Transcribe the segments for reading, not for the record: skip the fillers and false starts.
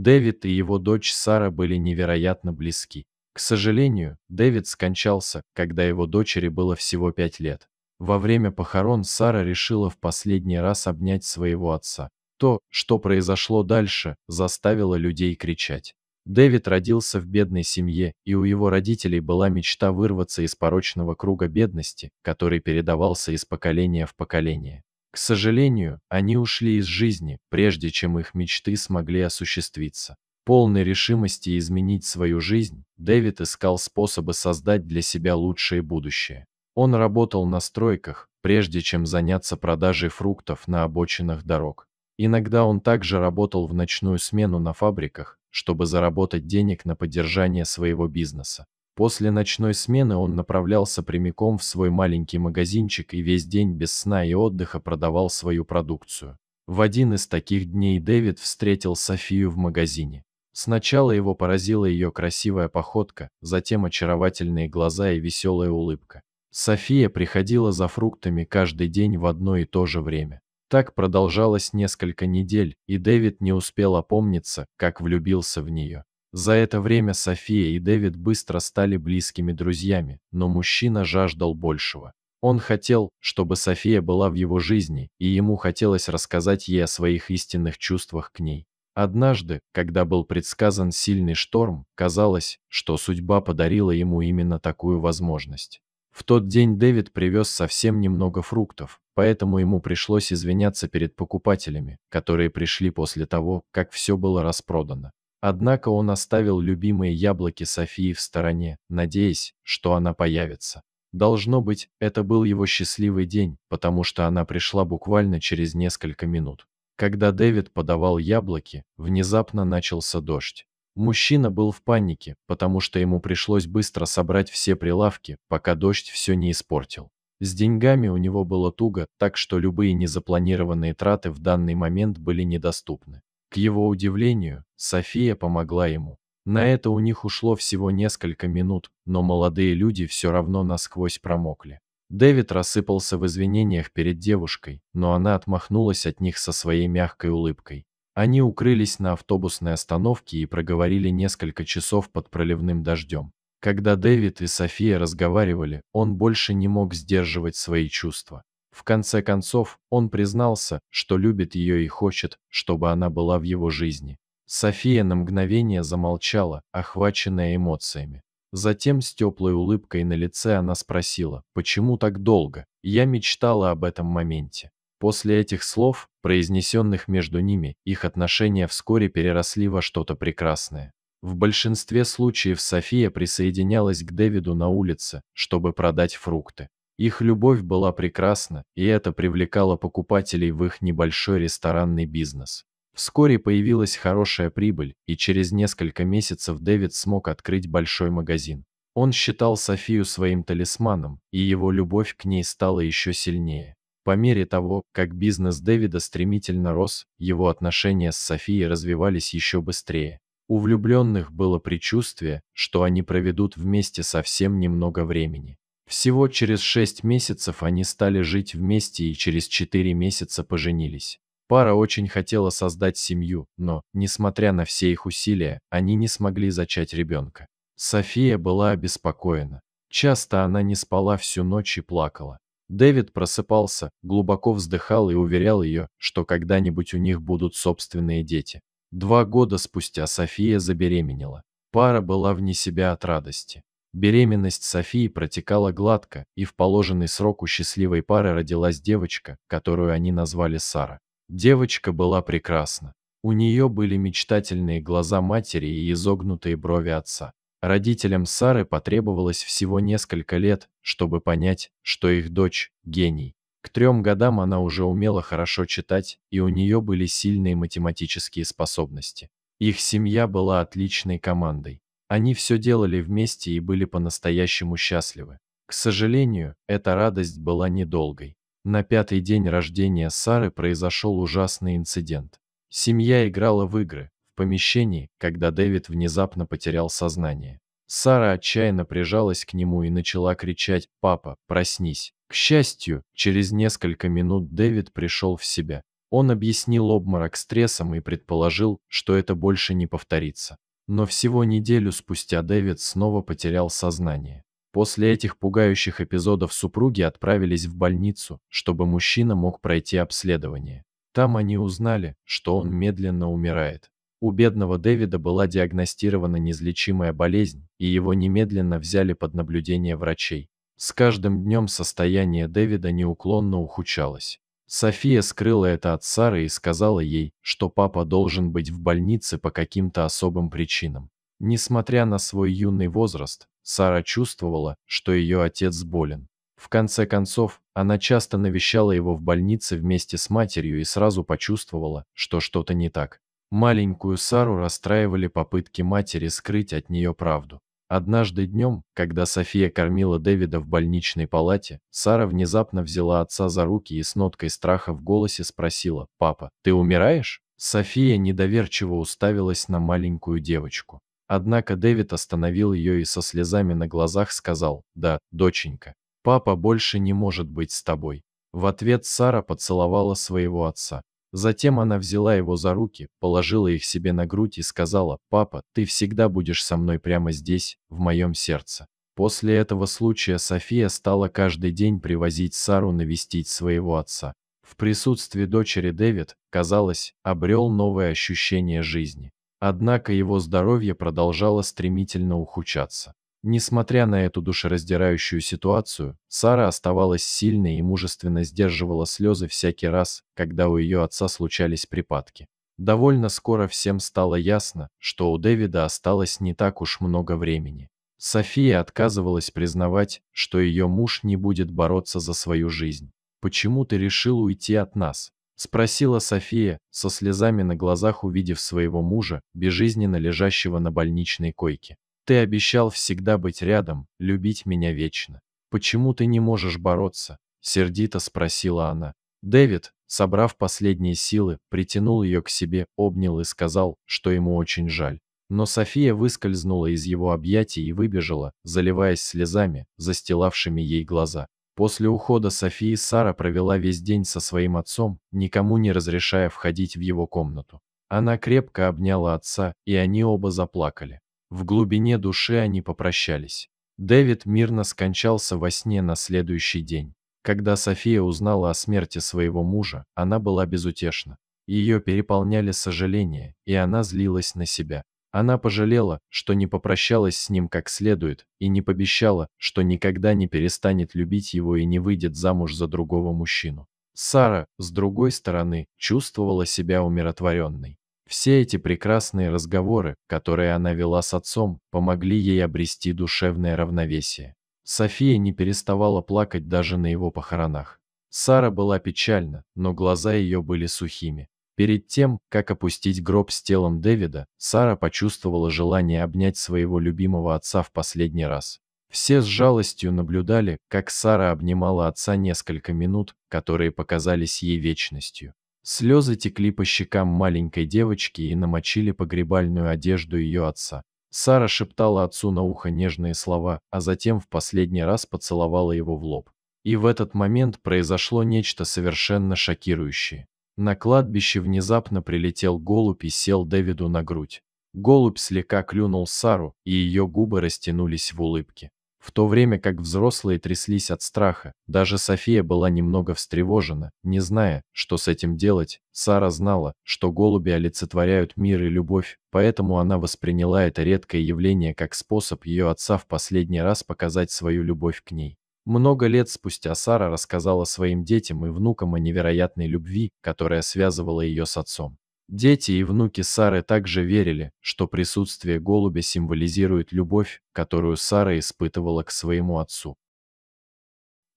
Дэвид и его дочь Сара были невероятно близки. К сожалению, Дэвид скончался, когда его дочери было всего 5 лет. Во время похорон Сара решила в последний раз обнять своего отца. То, что произошло дальше, заставило людей кричать. Дэвид родился в бедной семье, и у его родителей была мечта вырваться из порочного круга бедности, который передавался из поколения в поколение. К сожалению, они ушли из жизни, прежде чем их мечты смогли осуществиться. Полной решимости изменить свою жизнь, Дэвид искал способы создать для себя лучшее будущее. Он работал на стройках, прежде чем заняться продажей фруктов на обочинах дорог. Иногда он также работал в ночную смену на фабриках, чтобы заработать денег на поддержание своего бизнеса. После ночной смены он направлялся прямиком в свой маленький магазинчик и весь день без сна и отдыха продавал свою продукцию. В один из таких дней Дэвид встретил Софию в магазине. Сначала его поразила ее красивая походка, затем очаровательные глаза и веселая улыбка. София приходила за фруктами каждый день в одно и то же время. Так продолжалось несколько недель, и Дэвид не успел опомниться, как влюбился в нее. За это время София и Дэвид быстро стали близкими друзьями, но мужчина жаждал большего. Он хотел, чтобы София была в его жизни, и ему хотелось рассказать ей о своих истинных чувствах к ней. Однажды, когда был предсказан сильный шторм, казалось, что судьба подарила ему именно такую возможность. В тот день Дэвид привез совсем немного фруктов, поэтому ему пришлось извиняться перед покупателями, которые пришли после того, как все было распродано. Однако он оставил любимые яблоки Софии в стороне, надеясь, что она появится. Должно быть, это был его счастливый день, потому что она пришла буквально через несколько минут. Когда Дэвид подавал яблоки, внезапно начался дождь. Мужчина был в панике, потому что ему пришлось быстро собрать все прилавки, пока дождь все не испортил. С деньгами у него было туго, так что любые незапланированные траты в данный момент были недоступны. К его удивлению, София помогла ему. На это у них ушло всего несколько минут, но молодые люди все равно насквозь промокли. Дэвид рассыпался в извинениях перед девушкой, но она отмахнулась от них со своей мягкой улыбкой. Они укрылись на автобусной остановке и проговорили несколько часов под проливным дождем. Когда Дэвид и София разговаривали, он больше не мог сдерживать свои чувства. В конце концов, он признался, что любит ее и хочет, чтобы она была в его жизни. София на мгновение замолчала, охваченная эмоциями. Затем с теплой улыбкой на лице она спросила, почему так долго? Я мечтала об этом моменте. После этих слов, произнесенных между ними, их отношения вскоре переросли во что-то прекрасное. В большинстве случаев София присоединялась к Дэвиду на улице, чтобы продать фрукты. Их любовь была прекрасна, и это привлекало покупателей в их небольшой ресторанный бизнес. Вскоре появилась хорошая прибыль, и через несколько месяцев Дэвид смог открыть большой магазин. Он считал Софию своим талисманом, и его любовь к ней стала еще сильнее. По мере того, как бизнес Дэвида стремительно рос, его отношения с Софией развивались еще быстрее. У влюбленных было предчувствие, что они проведут вместе совсем немного времени. Всего через 6 месяцев они стали жить вместе и через 4 месяца поженились. Пара очень хотела создать семью, но, несмотря на все их усилия, они не смогли зачать ребенка. София была обеспокоена. Часто она не спала всю ночь и плакала. Дэвид просыпался, глубоко вздыхал и уверял ее, что когда-нибудь у них будут собственные дети. 2 года спустя София забеременела. Пара была вне себя от радости. Беременность Софии протекала гладко, и в положенный срок у счастливой пары родилась девочка, которую они назвали Сара. Девочка была прекрасна. У нее были мечтательные глаза матери и изогнутые брови отца. Родителям Сары потребовалось всего несколько лет, чтобы понять, что их дочь – гений. К 3 годам она уже умела хорошо читать, и у нее были сильные математические способности. Их семья была отличной командой. Они все делали вместе и были по-настоящему счастливы. К сожалению, эта радость была недолгой. На 5-й день рождения Сары произошел ужасный инцидент. Семья играла в игры в помещении, когда Дэвид внезапно потерял сознание. Сара отчаянно прижалась к нему и начала кричать: «Папа, проснись!». К счастью, через несколько минут Дэвид пришел в себя. Он объяснил обморок стрессом и предположил, что это больше не повторится. Но всего неделю спустя Дэвид снова потерял сознание. После этих пугающих эпизодов супруги отправились в больницу, чтобы мужчина мог пройти обследование. Там они узнали, что он медленно умирает. У бедного Дэвида была диагностирована неизлечимая болезнь, и его немедленно взяли под наблюдение врачей. С каждым днем состояние Дэвида неуклонно ухудшалось. София скрыла это от Сары и сказала ей, что папа должен быть в больнице по каким-то особым причинам. Несмотря на свой юный возраст, Сара чувствовала, что ее отец болен. В конце концов, она часто навещала его в больнице вместе с матерью и сразу почувствовала, что что-то не так. Маленькую Сару расстраивали попытки матери скрыть от нее правду. Однажды днем, когда София кормила Дэвида в больничной палате, Сара внезапно взяла отца за руки и с ноткой страха в голосе спросила: «Папа, ты умираешь?» София недоверчиво уставилась на маленькую девочку. Однако Дэвид остановил ее и со слезами на глазах сказал: «Да, доченька, папа больше не может быть с тобой». В ответ Сара поцеловала своего отца. Затем она взяла его за руки, положила их себе на грудь и сказала: «Папа, ты всегда будешь со мной прямо здесь, в моем сердце». После этого случая София стала каждый день привозить Сару навестить своего отца. В присутствии дочери Дэвид, казалось, обрел новое ощущение жизни. Однако его здоровье продолжало стремительно ухудшаться. Несмотря на эту душераздирающую ситуацию, Сара оставалась сильной и мужественно сдерживала слезы всякий раз, когда у ее отца случались припадки. Довольно скоро всем стало ясно, что у Дэвида осталось не так уж много времени. София отказывалась признавать, что ее муж не будет бороться за свою жизнь. «Почему ты решил уйти от нас?» — спросила София, со слезами на глазах увидев своего мужа, безжизненно лежащего на больничной койке. «Ты обещал всегда быть рядом, любить меня вечно. Почему ты не можешь бороться?» — сердито спросила она. Дэвид, собрав последние силы, притянул ее к себе, обнял и сказал, что ему очень жаль. Но София выскользнула из его объятий и выбежала, заливаясь слезами, застилавшими ей глаза. После ухода Софии Сара провела весь день со своим отцом, никому не разрешая входить в его комнату. Она крепко обняла отца, и они оба заплакали. В глубине души они попрощались. Дэвид мирно скончался во сне на следующий день. Когда София узнала о смерти своего мужа, она была безутешна. Ее переполняли сожаления, и она злилась на себя. Она пожалела, что не попрощалась с ним как следует, и не пообещала, что никогда не перестанет любить его и не выйдет замуж за другого мужчину. Сара, с другой стороны, чувствовала себя умиротворенной. Все эти прекрасные разговоры, которые она вела с отцом, помогли ей обрести душевное равновесие. София не переставала плакать даже на его похоронах. Сара была печальна, но глаза ее были сухими. Перед тем, как опустить гроб с телом Дэвида, Сара почувствовала желание обнять своего любимого отца в последний раз. Все с жалостью наблюдали, как Сара обнимала отца несколько минут, которые показались ей вечностью. Слезы текли по щекам маленькой девочки и намочили погребальную одежду ее отца. Сара шептала отцу на ухо нежные слова, а затем в последний раз поцеловала его в лоб. И в этот момент произошло нечто совершенно шокирующее. На кладбище внезапно прилетел голубь и сел Дэвиду на грудь. Голубь слегка клюнул Сару, и ее губы растянулись в улыбке. В то время как взрослые тряслись от страха, даже София была немного встревожена, не зная, что с этим делать. Сара знала, что голуби олицетворяют мир и любовь, поэтому она восприняла это редкое явление как способ ее отца в последний раз показать свою любовь к ней. Много лет спустя Сара рассказала своим детям и внукам о невероятной любви, которая связывала ее с отцом. Дети и внуки Сары также верили, что присутствие голубя символизирует любовь, которую Сара испытывала к своему отцу.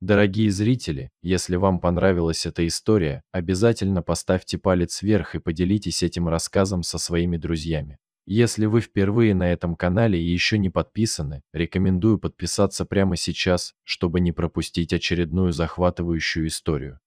Дорогие зрители, если вам понравилась эта история, обязательно поставьте палец вверх и поделитесь этим рассказом со своими друзьями. Если вы впервые на этом канале и еще не подписаны, рекомендую подписаться прямо сейчас, чтобы не пропустить очередную захватывающую историю.